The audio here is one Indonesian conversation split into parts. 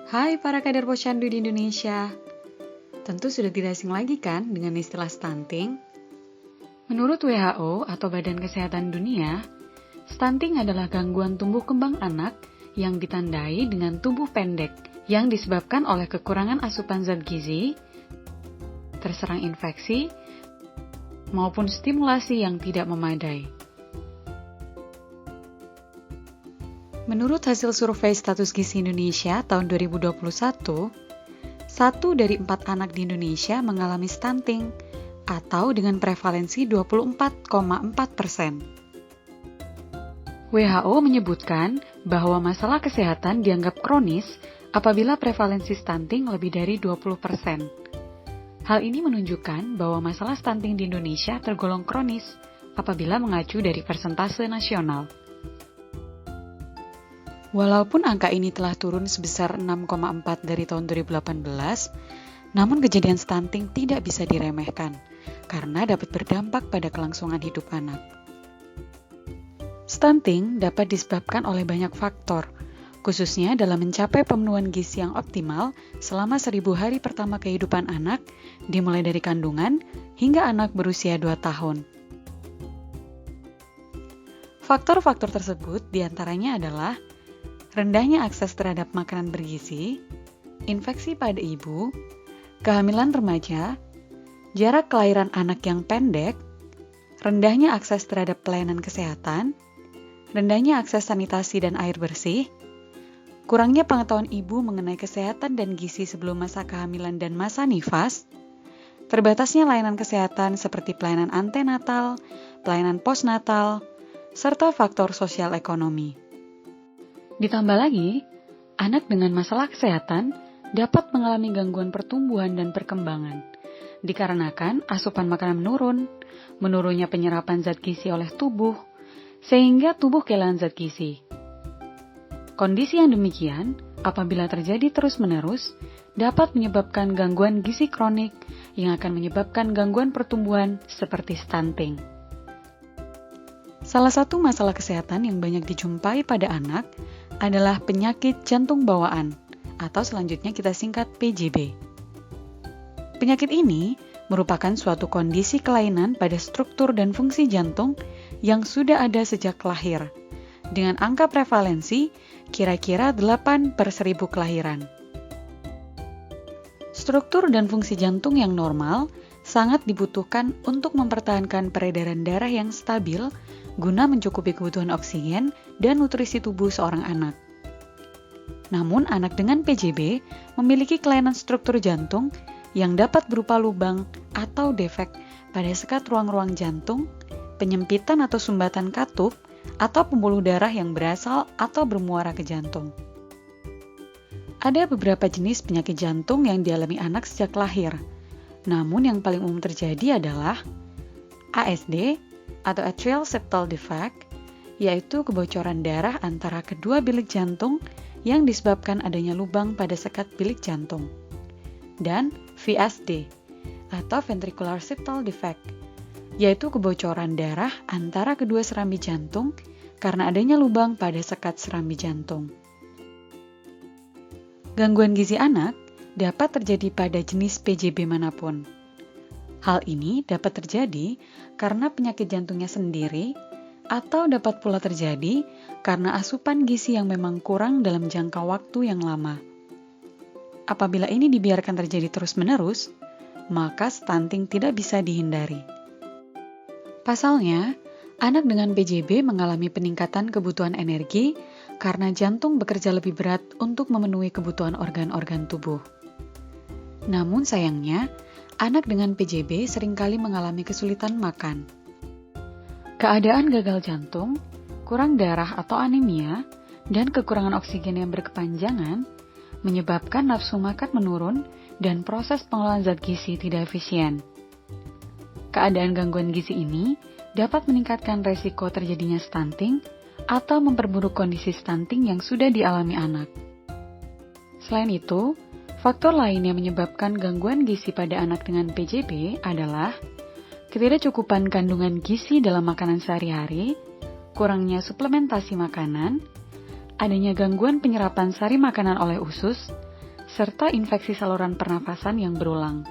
Hai para kader posyandu di Indonesia. Tentu sudah tidak asing lagi kan dengan istilah stunting? Menurut WHO atau Badan Kesehatan Dunia, stunting adalah gangguan tumbuh kembang anak yang ditandai dengan tubuh pendek yang disebabkan oleh kekurangan asupan zat gizi, terserang infeksi, maupun stimulasi yang tidak memadai. Menurut hasil survei status gizi Indonesia tahun 2021, 1 dari 4 anak di Indonesia mengalami stunting atau dengan prevalensi 24,4%. WHO menyebutkan bahwa masalah kesehatan dianggap kronis apabila prevalensi stunting lebih dari 20%. Hal ini menunjukkan bahwa masalah stunting di Indonesia tergolong kronis apabila mengacu dari persentase nasional. Walaupun angka ini telah turun sebesar 6,4 dari tahun 2018, namun kejadian stunting tidak bisa diremehkan karena dapat berdampak pada kelangsungan hidup anak. Stunting dapat disebabkan oleh banyak faktor, khususnya dalam mencapai pemenuhan gizi yang optimal selama 1000 hari pertama kehidupan anak, dimulai dari kandungan hingga anak berusia 2 tahun. Faktor-faktor tersebut diantaranya adalah rendahnya akses terhadap makanan bergizi, infeksi pada ibu, kehamilan remaja, jarak kelahiran anak yang pendek, rendahnya akses terhadap pelayanan kesehatan, rendahnya akses sanitasi dan air bersih, kurangnya pengetahuan ibu mengenai kesehatan dan gizi sebelum masa kehamilan dan masa nifas, terbatasnya layanan kesehatan seperti pelayanan antenatal, pelayanan postnatal, serta faktor sosial ekonomi. Ditambah lagi, anak dengan masalah kesehatan dapat mengalami gangguan pertumbuhan dan perkembangan, dikarenakan asupan makanan menurun, menurunnya penyerapan zat gizi oleh tubuh, sehingga tubuh kehilangan zat gizi. Kondisi yang demikian, apabila terjadi terus-menerus, dapat menyebabkan gangguan gizi kronik yang akan menyebabkan gangguan pertumbuhan seperti stunting. Salah satu masalah kesehatan yang banyak dijumpai pada anak adalah penyakit jantung bawaan, atau selanjutnya kita singkat PJB. Penyakit ini merupakan suatu kondisi kelainan pada struktur dan fungsi jantung yang sudah ada sejak lahir, dengan angka prevalensi kira-kira 8 per 1000 kelahiran. Struktur dan fungsi jantung yang normal sangat dibutuhkan untuk mempertahankan peredaran darah yang stabil guna mencukupi kebutuhan oksigen dan nutrisi tubuh seorang anak. Namun, anak dengan PJB memiliki kelainan struktur jantung yang dapat berupa lubang atau defek pada sekat ruang-ruang jantung, penyempitan atau sumbatan katup, atau pembuluh darah yang berasal atau bermuara ke jantung. Ada beberapa jenis penyakit jantung yang dialami anak sejak lahir, namun yang paling umum terjadi adalah ASD atau atrial septal defect, yaitu kebocoran darah antara kedua bilik jantung yang disebabkan adanya lubang pada sekat bilik jantung, dan VSD atau ventricular septal defect, yaitu kebocoran darah antara kedua serambi jantung karena adanya lubang pada sekat serambi jantung. Gangguan gizi anak dapat terjadi pada jenis PJB manapun. Hal ini dapat terjadi karena penyakit jantungnya sendiri atau dapat pula terjadi karena asupan gizi yang memang kurang dalam jangka waktu yang lama. Apabila ini dibiarkan terjadi terus-menerus, maka stunting tidak bisa dihindari. Pasalnya, anak dengan PJB mengalami peningkatan kebutuhan energi karena jantung bekerja lebih berat untuk memenuhi kebutuhan organ-organ tubuh. Namun sayangnya, anak dengan PJB seringkali mengalami kesulitan makan. Keadaan gagal jantung, kurang darah atau anemia, dan kekurangan oksigen yang berkepanjangan menyebabkan nafsu makan menurun dan proses pengelolaan zat gizi tidak efisien. Keadaan gangguan gizi ini dapat meningkatkan resiko terjadinya stunting atau memperburuk kondisi stunting yang sudah dialami anak. Selain itu, faktor lain yang menyebabkan gangguan gizi pada anak dengan PJB adalah ketidakcukupan kandungan gizi dalam makanan sehari-hari, kurangnya suplementasi makanan, adanya gangguan penyerapan sari makanan oleh usus, serta infeksi saluran pernafasan yang berulang.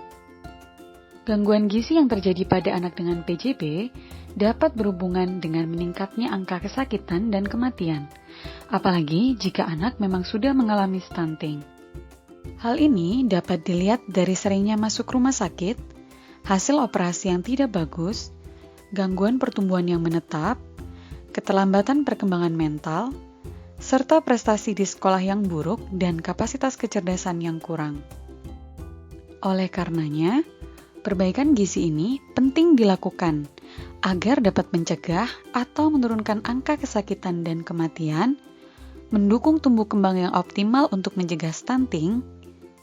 Gangguan gizi yang terjadi pada anak dengan PJB dapat berhubungan dengan meningkatnya angka kesakitan dan kematian, apalagi jika anak memang sudah mengalami stunting. Hal ini dapat dilihat dari seringnya masuk rumah sakit, hasil operasi yang tidak bagus, gangguan pertumbuhan yang menetap, keterlambatan perkembangan mental, serta prestasi di sekolah yang buruk dan kapasitas kecerdasan yang kurang. Oleh karenanya, perbaikan gizi ini penting dilakukan agar dapat mencegah atau menurunkan angka kesakitan dan kematian, mendukung tumbuh kembang yang optimal untuk mencegah stunting,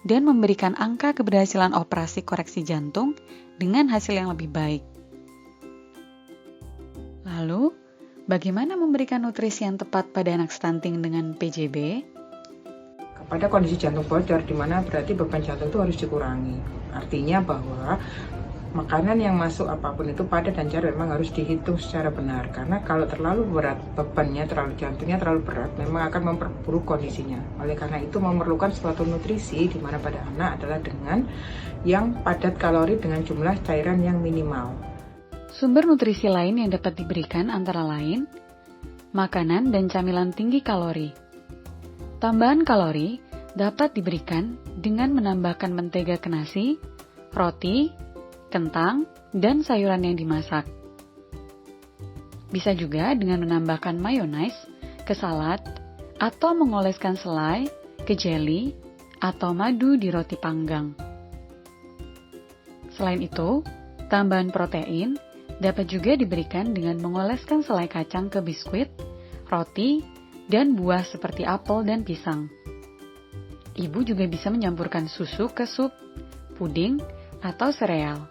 dan memberikan angka keberhasilan operasi koreksi jantung dengan hasil yang lebih baik. Lalu, bagaimana memberikan nutrisi yang tepat pada anak stunting dengan PJB? Pada kondisi jantung bocor, di mana berarti beban jantung itu harus dikurangi. Artinya bahwa makanan yang masuk apapun itu padat dan cair memang harus dihitung secara benar. Karena kalau terlalu berat, bebannya jantungnya terlalu berat, memang akan memperburuk kondisinya. Oleh karena itu memerlukan suatu nutrisi di mana pada anak adalah dengan yang padat kalori dengan jumlah cairan yang minimal. Sumber nutrisi lain yang dapat diberikan antara lain makanan dan camilan tinggi kalori. Tambahan kalori dapat diberikan dengan menambahkan mentega ke nasi, roti, kentang, dan sayuran yang dimasak. Bisa juga dengan menambahkan mayones ke salad atau mengoleskan selai ke jelly atau madu di roti panggang. Selain itu, tambahan protein dapat juga diberikan dengan mengoleskan selai kacang ke biskuit, roti, dan buah seperti apel dan pisang. Ibu juga bisa menyampurkan susu ke sup, puding, atau sereal,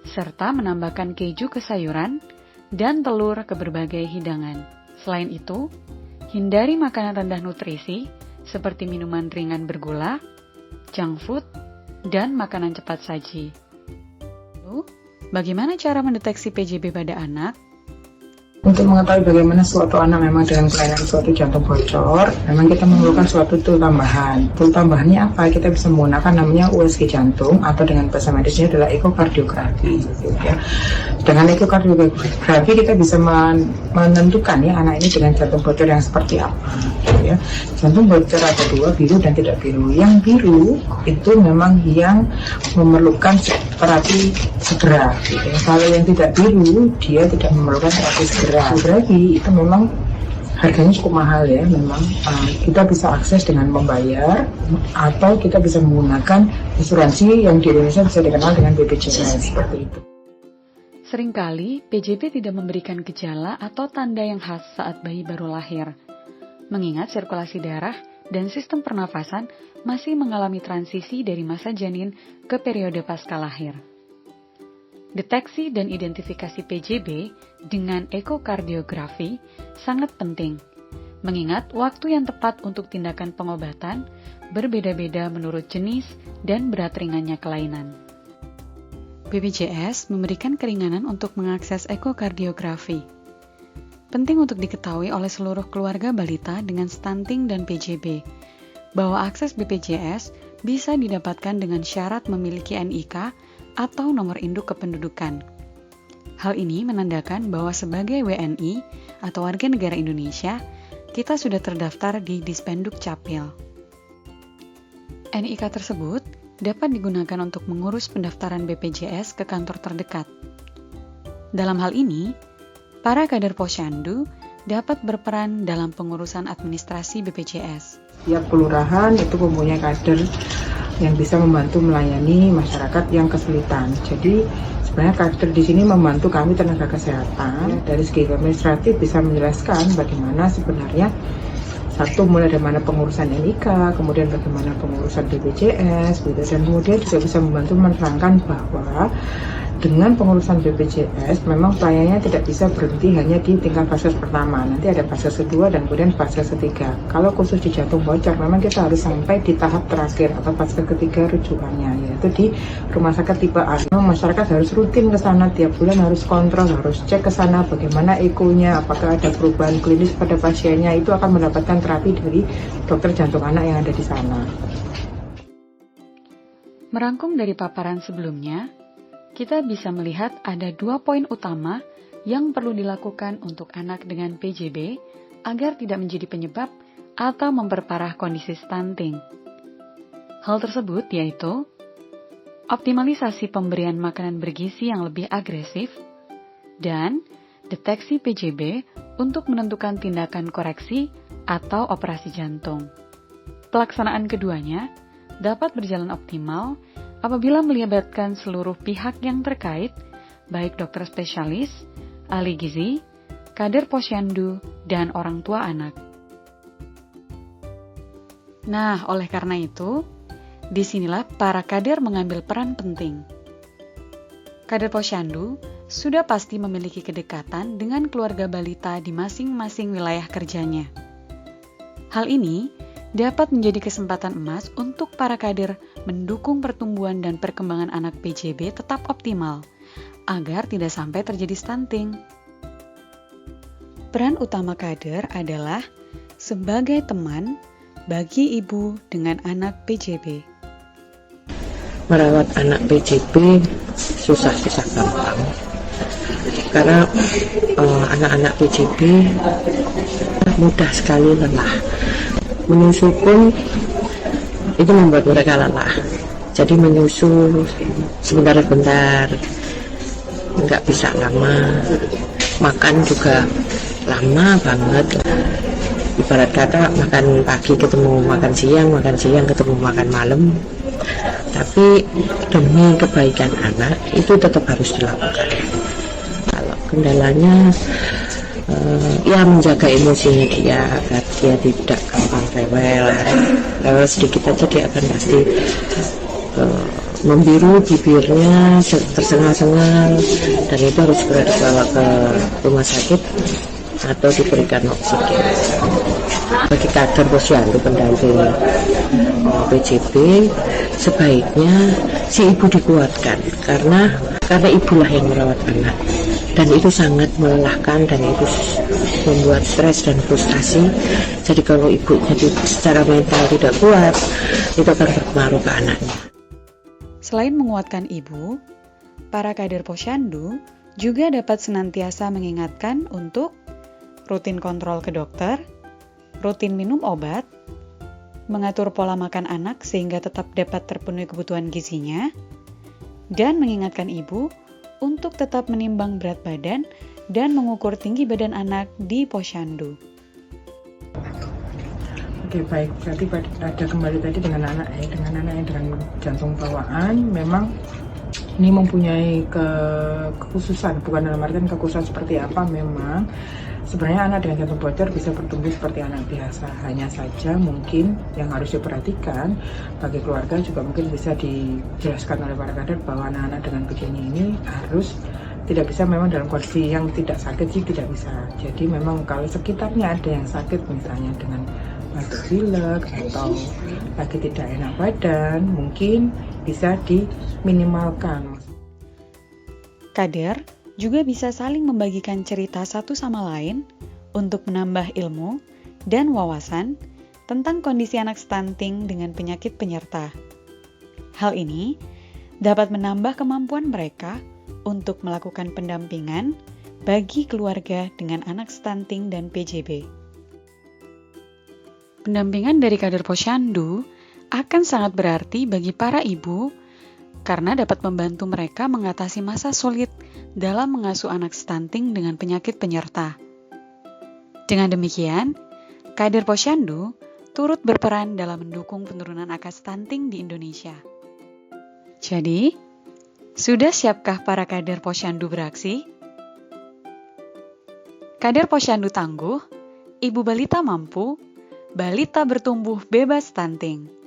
serta menambahkan keju ke sayuran dan telur ke berbagai hidangan. Selain itu, hindari makanan rendah nutrisi seperti minuman ringan bergula, junk food, dan makanan cepat saji. Lalu, bagaimana cara mendeteksi PJB pada anak? Untuk mengetahui bagaimana suatu anak memang dengan kelainan suatu jantung bocor, memang kita memerlukan suatu tool tambahan. Tool tambahannya apa? Kita bisa menggunakan namanya USG jantung atau dengan bahasa medisnya adalah ekokardiografi. Gitu ya. Dengan ekokardiografi kita bisa menentukan ya anak ini dengan jantung bocor yang seperti apa. Gitu ya. Jantung bocor ada dua, biru dan tidak biru. Yang biru itu memang yang memerlukan terapi segera. Gitu ya. Kalau yang tidak biru, dia tidak memerlukan terapi segera. Berarti itu memang harganya cukup mahal ya. Memang kita bisa akses dengan membayar atau kita bisa menggunakan asuransi yang di Indonesia bisa dikenal dengan BPJS seperti itu. Seringkali PJB tidak memberikan gejala atau tanda yang khas saat bayi baru lahir, mengingat sirkulasi darah dan sistem pernafasan masih mengalami transisi dari masa janin ke periode pasca lahir. Deteksi dan identifikasi PJB dengan ekokardiografi sangat penting, mengingat waktu yang tepat untuk tindakan pengobatan berbeda-beda menurut jenis dan berat ringannya kelainan. BPJS memberikan keringanan untuk mengakses ekokardiografi. Penting untuk diketahui oleh seluruh keluarga balita dengan stunting dan PJB, bahwa akses BPJS bisa didapatkan dengan syarat memiliki NIK atau nomor induk kependudukan. Hal ini menandakan bahwa sebagai WNI atau warga negara Indonesia, kita sudah terdaftar di Dispenduk Capil. NIK tersebut dapat digunakan untuk mengurus pendaftaran BPJS ke kantor terdekat. Dalam hal ini, para kader Posyandu dapat berperan dalam pengurusan administrasi BPJS. Tiap kelurahan itu mempunyai kader yang bisa membantu melayani masyarakat yang kesulitan. Jadi sebenarnya kader di sini membantu kami tenaga kesehatan dari segi administratif bisa menjelaskan bagaimana sebenarnya satu mulai dari mana pengurusan NIK, kemudian bagaimana pengurusan BPJS, gitu, dan kemudian juga bisa membantu menerangkan bahwa dengan pengurusan BPJS memang pelayanannya tidak bisa berhenti hanya di tingkat fase pertama, nanti ada fase kedua dan kemudian fase ketiga. Kalau khusus di jantung bocor memang kita harus sampai di tahap terakhir atau fase ketiga rujukannya, yaitu di rumah sakit tipe A. Masyarakat harus rutin ke sana tiap bulan, harus kontrol, harus cek ke sana bagaimana ekonya, apakah ada perubahan klinis pada pasiennya, itu akan mendapatkan terapi dari dokter jantung anak yang ada di sana. Merangkum dari paparan sebelumnya, kita bisa melihat ada 2 poin utama yang perlu dilakukan untuk anak dengan PJB agar tidak menjadi penyebab atau memperparah kondisi stunting. Hal tersebut yaitu optimalisasi pemberian makanan bergizi yang lebih agresif dan deteksi PJB untuk menentukan tindakan koreksi atau operasi jantung. Pelaksanaan keduanya dapat berjalan optimal apabila melibatkan seluruh pihak yang terkait, baik dokter spesialis, ahli gizi, kader posyandu, dan orang tua anak. Nah, oleh karena itu, disinilah para kader mengambil peran penting. Kader posyandu sudah pasti memiliki kedekatan dengan keluarga balita di masing-masing wilayah kerjanya. Hal ini dapat menjadi kesempatan emas untuk para kader mendukung pertumbuhan dan perkembangan anak PJB tetap optimal, agar tidak sampai terjadi stunting. Peran utama kader adalah sebagai teman bagi ibu dengan anak PJB. Merawat anak PJB susah-susah gampang. Karena anak-anak PJB mudah sekali lelah. Menyusu pun itu membuat mereka lelah. Jadi menyusu sebentar-bentar, nggak bisa lama. Makan juga lama banget. Ibarat kata makan pagi ketemu makan siang ketemu makan malam. Tapi demi kebaikan anak itu tetap harus dilakukan. Kalau kendalanya ya menjaga emosinya dia agar dia tidak gampang rewel sedikit aja dia akan pasti membiru bibirnya, tersengal-sengal, dan itu harus segera dibawa ke rumah sakit atau diberikan oksigen. Bagi kader posyandu pendamping PJB, sebaiknya si ibu dikuatkan karena ibulah yang merawat anak, dan itu sangat melelahkan dan itu membuat stres dan frustasi. Jadi kalau ibunya secara mental tidak kuat, itu akan berpengaruh ke anaknya. Selain menguatkan ibu, para kader posyandu juga dapat senantiasa mengingatkan untuk rutin kontrol ke dokter, rutin minum obat, mengatur pola makan anak sehingga tetap dapat terpenuhi kebutuhan gizinya, dan mengingatkan ibu untuk tetap menimbang berat badan dan mengukur tinggi badan anak di posyandu. Oke, baik, berarti ada kembali tadi dengan anak yang dengan jantung bawaan. Memang ini mempunyai kekhususan, bukan dalam artian kekhususan seperti apa. Memang sebenarnya anak dengan jantung bocor bisa bertumbuh seperti anak biasa, hanya saja mungkin yang harus diperhatikan bagi keluarga juga mungkin bisa dijelaskan oleh para kader bahwa anak-anak dengan begini ini harus tidak bisa, memang dalam kondisi yang tidak sakit sih tidak bisa. Jadi memang kalau sekitarnya ada yang sakit, misalnya dengan batuk pilek atau lagi tidak enak badan, mungkin bisa diminimalkan. Kader juga bisa saling membagikan cerita satu sama lain untuk menambah ilmu dan wawasan tentang kondisi anak stunting dengan penyakit penyerta. Hal ini dapat menambah kemampuan mereka untuk melakukan pendampingan bagi keluarga dengan anak stunting dan PJB. Pendampingan dari kader posyandu akan sangat berarti bagi para ibu karena dapat membantu mereka mengatasi masa sulit dalam mengasuh anak stunting dengan penyakit penyerta. Dengan demikian, kader posyandu turut berperan dalam mendukung penurunan angka stunting di Indonesia. Jadi, sudah siapkah para kader posyandu beraksi? Kader posyandu tangguh, ibu balita mampu, balita bertumbuh bebas stunting.